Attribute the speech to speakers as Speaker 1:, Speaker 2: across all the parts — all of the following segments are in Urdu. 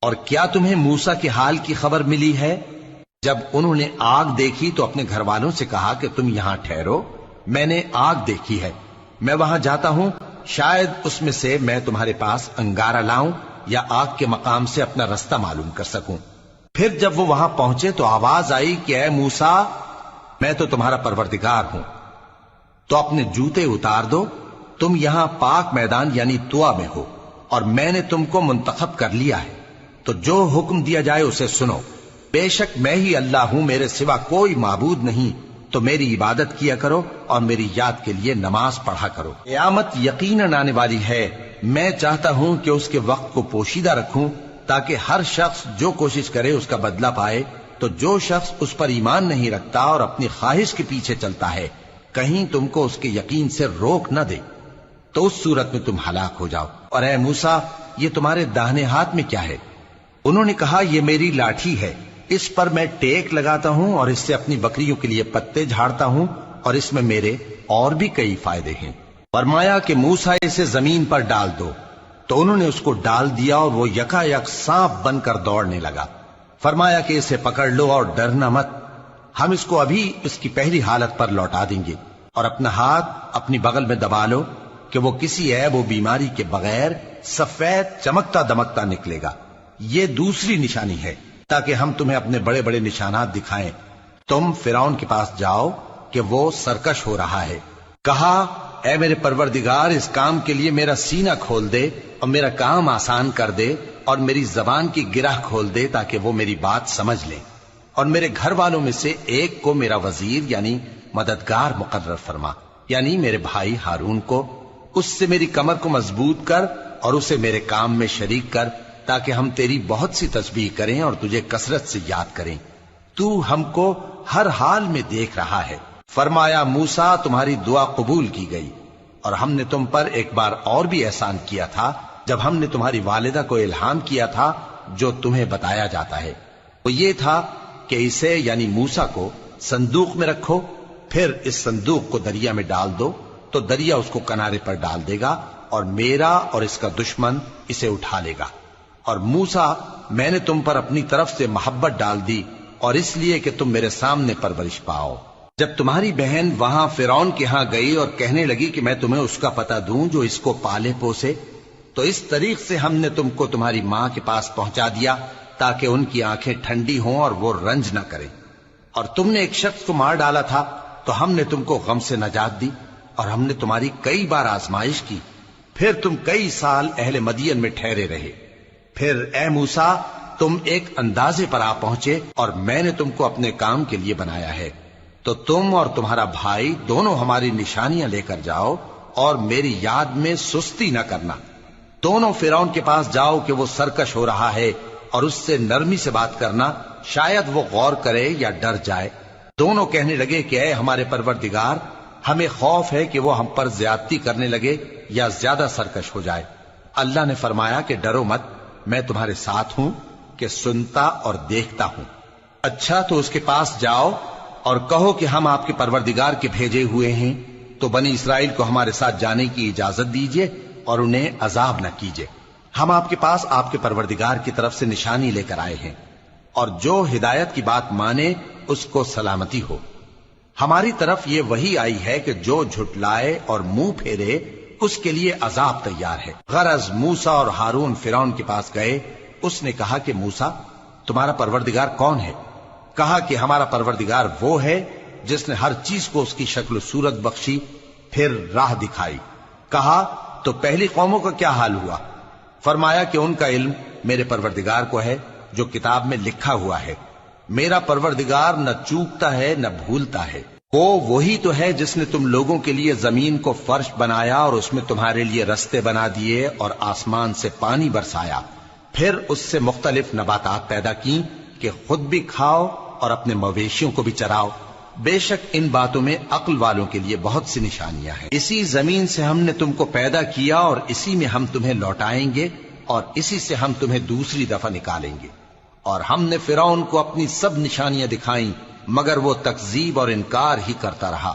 Speaker 1: اور کیا تمہیں موسیٰ کے حال کی خبر ملی ہے؟ جب انہوں نے آگ دیکھی تو اپنے گھر والوں سے کہا کہ تم یہاں ٹھہرو، میں نے آگ دیکھی ہے، میں وہاں جاتا ہوں، شاید اس میں سے میں تمہارے پاس انگارہ لاؤں یا آگ کے مقام سے اپنا رستہ معلوم کر سکوں۔ پھر جب وہ وہاں پہنچے تو آواز آئی کہ اے موسیٰ، میں تو تمہارا پروردگار ہوں، تو اپنے جوتے اتار دو، تم یہاں پاک میدان یعنی طویٰ میں ہو، اور میں نے تم کو منتخب کر لیا ہے، تو جو حکم دیا جائے اسے سنو۔ بے شک میں ہی اللہ ہوں، میرے سوا کوئی معبود نہیں، تو میری عبادت کیا کرو اور میری یاد کے لیے نماز پڑھا کرو۔ قیامت یقیناً آنے والی ہے، میں چاہتا ہوں کہ اس کے وقت کو پوشیدہ رکھوں تاکہ ہر شخص جو کوشش کرے اس کا بدلہ پائے، تو جو شخص اس پر ایمان نہیں رکھتا اور اپنی خواہش کے پیچھے چلتا ہے کہیں تم کو اس کے یقین سے روک نہ دے، تو اس صورت میں تم ہلاک ہو جاؤ۔ اور اے موسیٰ، یہ تمہارے داہنے ہاتھ میں کیا ہے؟ انہوں نے کہا یہ میری لاٹھی ہے، اس پر میں ٹیک لگاتا ہوں اور اس سے اپنی بکریوں کے لیے پتے جھاڑتا ہوں، اور اس میں میرے اور بھی کئی فائدے ہیں۔ فرمایا کہ موسیٰ اسے زمین پر ڈال دو، تو انہوں نے اس کو ڈال دیا اور وہ یکا یک سانپ بن کر دوڑنے لگا۔ فرمایا کہ اسے پکڑ لو اور ڈرنا مت، ہم اس کو ابھی اس کی پہلی حالت پر لوٹا دیں گے، اور اپنا ہاتھ اپنی بغل میں دبا لو کہ وہ کسی عیب و بیماری کے بغیر سفید چمکتا دمکتا نکلے گا۔ یہ دوسری نشانی ہے تاکہ ہم تمہیں اپنے بڑے بڑے نشانات دکھائیں۔ تم فرعون کے پاس جاؤ کہ وہ سرکش ہو رہا ہے۔ کہا اے میرے پروردگار، اس کام کے لیے میرا سینہ کھول دے اور میرا کام آسان کر دے، اور میری زبان کی گرہ کھول دے تاکہ وہ میری بات سمجھ لیں، اور میرے گھر والوں میں سے ایک کو میرا وزیر یعنی مددگار مقرر فرما، یعنی میرے بھائی ہارون کو، اس سے میری کمر کو مضبوط کر اور اسے میرے کام میں شریک کر، تاکہ ہم تیری بہت سی تسبیح کریں اور تجھے کثرت سے یاد کریں، تو ہم کو ہر حال میں دیکھ رہا ہے۔ فرمایا موسیٰ، تمہاری دعا قبول کی گئی، اور ہم نے تم پر ایک بار اور بھی احسان کیا تھا جب ہم نے تمہاری والدہ کو الہام کیا تھا جو تمہیں بتایا جاتا ہے، وہ یہ تھا کہ اسے یعنی موسیٰ کو صندوق میں رکھو، پھر اس صندوق کو دریا میں ڈال دو، تو دریا اس کو کنارے پر ڈال دے گا، اور میرا اور اس کا دشمن اسے اٹھا لے گا۔ اور موسیٰ، میں نے تم پر اپنی طرف سے محبت ڈال دی، اور اس لیے کہ تم میرے سامنے پرورش پاؤ۔ جب تمہاری بہن وہاں فرعون کے ہاں گئی اور کہنے لگی کہ میں تمہیں اس کا پتہ دوں جو اس کو پالے پوسے، تو اس طریق سے ہم نے تم کو تمہاری ماں کے پاس پہنچا دیا تاکہ ان کی آنکھیں ٹھنڈی ہوں اور وہ رنج نہ کریں۔ اور تم نے ایک شخص کو مار ڈالا تھا تو ہم نے تم کو غم سے نجات دی، اور ہم نے تمہاری کئی بار آزمائش کی، پھر تم کئی سال اہل مدین میں ٹھہرے رہے۔ پھر اے موسیٰ، تم ایک اندازے پر آ پہنچے، اور میں نے تم کو اپنے کام کے لیے بنایا ہے، تو تم اور تمہارا بھائی دونوں ہماری نشانیاں لے کر جاؤ، اور میری یاد میں سستی نہ کرنا۔ دونوں فرعون کے پاس جاؤ کہ وہ سرکش ہو رہا ہے، اور اس سے نرمی سے بات کرنا، شاید وہ غور کرے یا ڈر جائے۔ دونوں کہنے لگے کہ اے ہمارے پروردگار، ہمیں خوف ہے کہ وہ ہم پر زیادتی کرنے لگے یا زیادہ سرکش ہو جائے۔ اللہ نے فرمایا کہ ڈرو مت، میں تمہارے ساتھ ہوں کہ سنتا اور دیکھتا ہوں۔ اچھا تو اس کے پاس جاؤ اور کہو کہ ہم آپ کے پروردگار کے بھیجے ہوئے ہیں، تو بنی اسرائیل کو ہمارے ساتھ جانے کی اجازت دیجیے اور انہیں عذاب نہ کیجیے۔ ہم آپ کے پاس آپ کے پروردگار کی طرف سے نشانی لے کر آئے ہیں، اور جو ہدایت کی بات مانے اس کو سلامتی ہو۔ ہماری طرف یہ وحی آئی ہے کہ جو جھٹلائے اور منہ پھیرے اس کے لیے عذاب تیار ہے۔ غرض موسیٰ اور ہارون فرعون کے پاس گئے، اس نے کہا کہ موسیٰ، تمہارا پروردگار کون ہے؟ کہا کہ ہمارا پروردگار وہ ہے جس نے ہر چیز کو اس کی شکل و صورت بخشی، پھر راہ دکھائی۔ کہا تو پہلی قوموں کا کیا حال ہوا؟ فرمایا کہ ان کا علم میرے پروردگار کو ہے جو کتاب میں لکھا ہوا ہے۔ میرا پروردگار نہ چوکتا ہے نہ بھولتا ہے۔ وہ وہی تو ہے جس نے تم لوگوں کے لیے زمین کو فرش بنایا اور اس میں تمہارے لیے رستے بنا دیے اور آسمان سے پانی برسایا، پھر اس سے مختلف نباتات پیدا کی کہ خود بھی کھاؤ اور اپنے مویشیوں کو بھی چراؤ۔ بے شک ان باتوں میں عقل والوں کے لیے بہت سی نشانیاں ہیں۔ اسی زمین سے ہم نے تم کو پیدا کیا اور اسی میں ہم تمہیں لوٹائیں گے، اور اسی سے ہم تمہیں دوسری دفعہ نکالیں گے۔ اور ہم نے فرعون کو اپنی سب نشانیاں دکھائیں، مگر وہ تکذیب اور انکار ہی کرتا رہا۔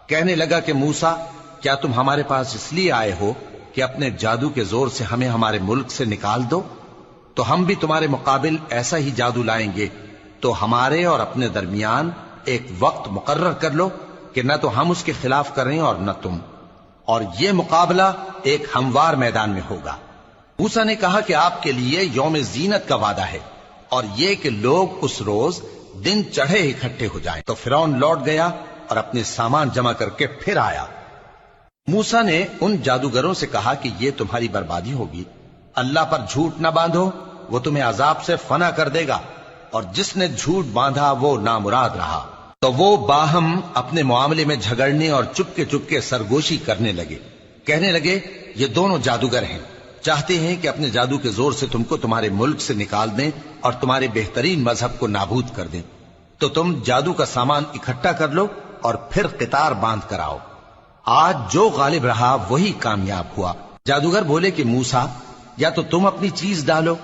Speaker 1: کہنے لگا کہ موسیٰ، کیا تم ہمارے پاس اس لیے آئے ہو کہ اپنے جادو کے زور سے ہمیں ہمارے ملک سے نکال دو؟ تو ہم بھی تمہارے مقابل ایسا ہی جادو لائیں گے، تو ہمارے اور اپنے درمیان ایک وقت مقرر کر لو کہ نہ تو ہم اس کے خلاف کریں اور نہ تم، اور یہ مقابلہ ایک ہموار میدان میں ہوگا۔ موسیٰ نے کہا کہ آپ کے لیے یوم زینت کا وعدہ ہے، اور یہ کہ لوگ اس روز دن چڑھے اکٹھے ہو جائیں۔ تو فرعون لوٹ گیا اور اپنے سامان جمع کر کے پھر آیا۔ موسیٰ نے ان جادوگروں سے کہا کہ یہ تمہاری بربادی ہوگی، اللہ پر جھوٹ نہ باندھو، وہ تمہیں عذاب سے فنا کر دے گا، اور جس نے جھوٹ باندھا وہ نامراد رہا۔ تو وہ باہم اپنے معاملے میں جھگڑنے اور چپکے سرگوشی کرنے لگے، کہنے لگے یہ دونوں جادوگر ہیں، چاہتے ہیں کہ اپنے جادو کے زور سے تم کو تمہارے ملک سے نکال دیں اور تمہارے بہترین مذہب کو نابود کر دیں۔ تو تم جادو کا سامان اکٹھا کر لو اور پھر قطار باندھ کر آؤ، آج جو غالب رہا وہی کامیاب ہوا۔ جادوگر بولے کہ موسیٰ، یا تو تم اپنی چیز ڈالو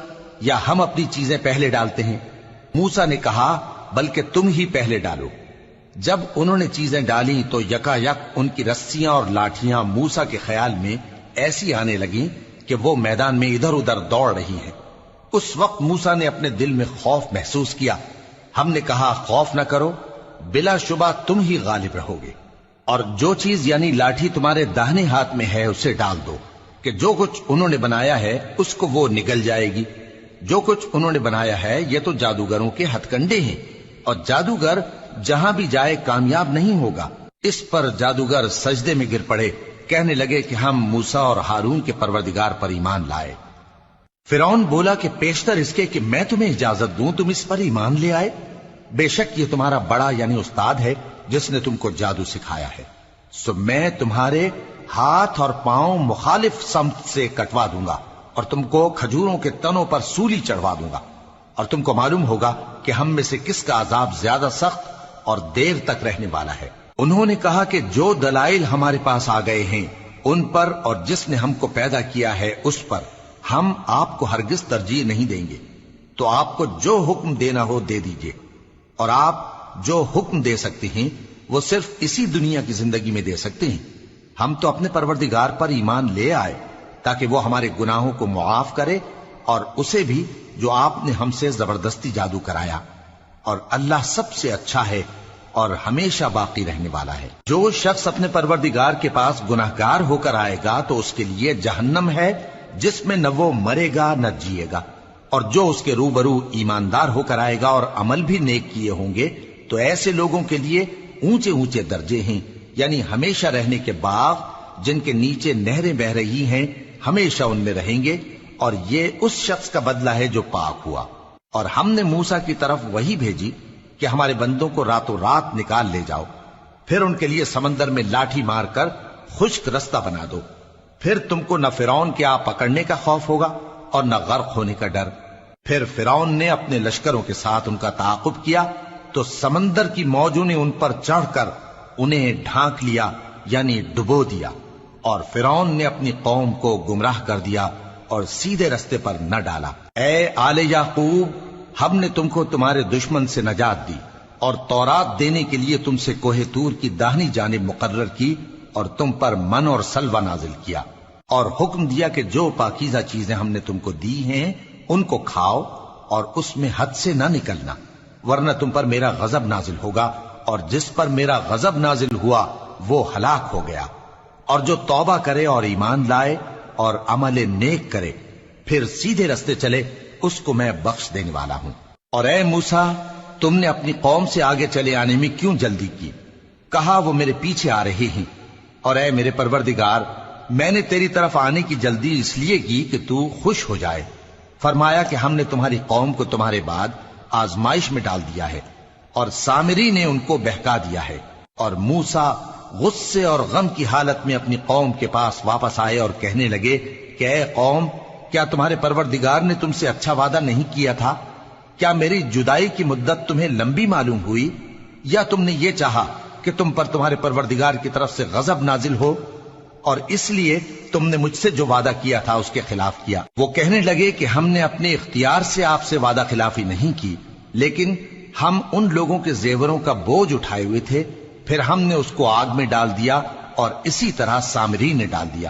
Speaker 1: یا ہم اپنی چیزیں پہلے ڈالتے ہیں۔ موسیٰ نے کہا بلکہ تم ہی پہلے ڈالو۔ جب انہوں نے چیزیں ڈالی تو یکا یک ان کی رسیاں اور لاٹھیاں موسیٰ کے خیال میں ایسی آنے لگیں کہ وہ میدان میں ادھر ادھر دوڑ رہی ہیں۔ اس وقت موسیٰ نے اپنے دل میں خوف محسوس کیا۔ ہم نے کہا خوف نہ کرو، بلا شبہ تم ہی غالب رہو گے، اور جو چیز یعنی لاٹھی تمہارے داہنے ہاتھ میں ہے اسے ڈال دو، کہ جو کچھ انہوں نے بنایا ہے اس کو وہ نگل جائے گی۔ جو کچھ انہوں نے بنایا ہے یہ تو جادوگروں کے ہتھ کنڈے ہیں، اور جادوگر جہاں بھی جائے کامیاب نہیں ہوگا۔ اس پر جادوگر سجدے میں گر پڑے، کہنے لگے کہ ہم موسیٰ اور ہارون کے پروردگار پر ایمان لائے۔ فرعون بولا کہ پیشتر اس کے کہ میں تمہیں اجازت دوں تم اس پر ایمان لے آئے، بے شک یہ تمہارا بڑا یعنی استاد ہے جس نے تم کو جادو سکھایا ہے، سو میں تمہارے ہاتھ اور پاؤں مخالف سمت سے کٹوا دوں گا، اور تم کو کھجوروں کے تنوں پر سولی چڑھوا دوں گا، اور تم کو معلوم ہوگا کہ ہم میں سے کس کا عذاب زیادہ سخت اور دیر تک رہنے والا ہے۔ انہوں نے کہا کہ جو دلائل ہمارے پاس آ گئے ہیں ان پر اور جس نے ہم کو پیدا کیا ہے اس پر ہم آپ کو ہرگز ترجیح نہیں دیں گے، تو آپ کو جو حکم دینا ہو دے دیجئے، اور آپ جو حکم دے سکتے ہیں وہ صرف اسی دنیا کی زندگی میں دے سکتے ہیں۔ ہم تو اپنے پروردگار پر ایمان لے آئے تاکہ وہ ہمارے گناہوں کو معاف کرے، اور اسے بھی جو آپ نے ہم سے زبردستی جادو کرایا، اور اللہ سب سے اچھا ہے اور ہمیشہ باقی رہنے والا ہے۔ جو شخص اپنے پروردگار کے پاس گناہگار ہو کر آئے گا تو اس کے لیے جہنم ہے جس میں نہ وہ مرے گا نہ جیے گا، اور جو اس کے روبرو ایماندار ہو کر آئے گا اور عمل بھی نیک کیے ہوں گے تو ایسے لوگوں کے لیے اونچے اونچے درجے ہیں، یعنی ہمیشہ رہنے کے باغ جن کے نیچے نہریں بہ رہی ہیں، ہمیشہ ان میں رہیں گے، اور یہ اس شخص کا بدلہ ہے جو پاک ہوا۔ اور ہم نے موسیٰ کی طرف وحی بھیجی کہ ہمارے بندوں کو راتوں رات نکال لے جاؤ، پھر ان کے لیے سمندر میں لاٹھی مار کر خشک رستہ بنا دو، پھر تم کو نہ فرعون کے آ پکڑنے کا خوف ہوگا اور نہ غرق ہونے کا ڈر۔ پھر فرعون نے اپنے لشکروں کے ساتھ ان کا تعاقب کیا تو سمندر کی موجوں نے ان پر چڑھ کر انہیں ڈھانک لیا، یعنی ڈبو دیا، اور فرعون نے اپنی قوم کو گمراہ کر دیا اور سیدھے رستے پر نہ ڈالا۔ اے آل یعقوب، ہم نے تم کو تمہارے دشمن سے نجات دی اور تورات دینے کے لیے تم سے کوہ طور کی داہنی جانب مقرر کی، اور تم پر من اور سلوہ نازل کیا، اور حکم دیا کہ جو پاکیزہ چیزیں ہم نے تم کو دی ہیں ان کو کھاؤ اور اس میں حد سے نہ نکلنا، ورنہ تم پر میرا غضب نازل ہوگا، اور جس پر میرا غضب نازل ہوا وہ ہلاک ہو گیا۔ اور جو توبہ کرے اور ایمان لائے اور عمل نیک کرے پھر سیدھے رستے چلے اس کو میں بخش دینے والا ہوں۔ اور اے موسیٰ، تم نے اپنی قوم سے آگے چلے آنے میں کیوں جلدی کی؟ کہا وہ میرے پیچھے آ رہے ہیں۔ اور اے میرے پروردگار، میں نے تیری طرف آنے کی جلدی اس لیے کی کہ تو خوش ہو جائے۔ فرمایا کہ ہم نے تمہاری قوم کو تمہارے بعد آزمائش میں ڈال دیا ہے، اور سامری نے ان کو بہکا دیا ہے۔ اور موسیٰ غصے اور غم کی حالت میں اپنی قوم کے پاس واپس آئے اور کہنے لگے کہ اے قوم، کیا تمہارے پروردگار نے تم سے اچھا وعدہ نہیں کیا تھا؟ کیا میری جدائی کی مدت تمہیں لمبی معلوم ہوئی، یا تم نے یہ چاہا کہ تم پر تمہارے پروردگار کی طرف سے غضب نازل ہو، اور اس لیے تم نے مجھ سے جو وعدہ کیا تھا اس کے خلاف کیا؟ وہ کہنے لگے کہ ہم نے اپنے اختیار سے آپ سے وعدہ خلافی نہیں کی، لیکن ہم ان لوگوں کے زیوروں کا بوجھ اٹھائے ہوئے تھے، پھر ہم نے اس کو آگ میں ڈال دیا، اور اسی طرح سامری نے ڈال دیا۔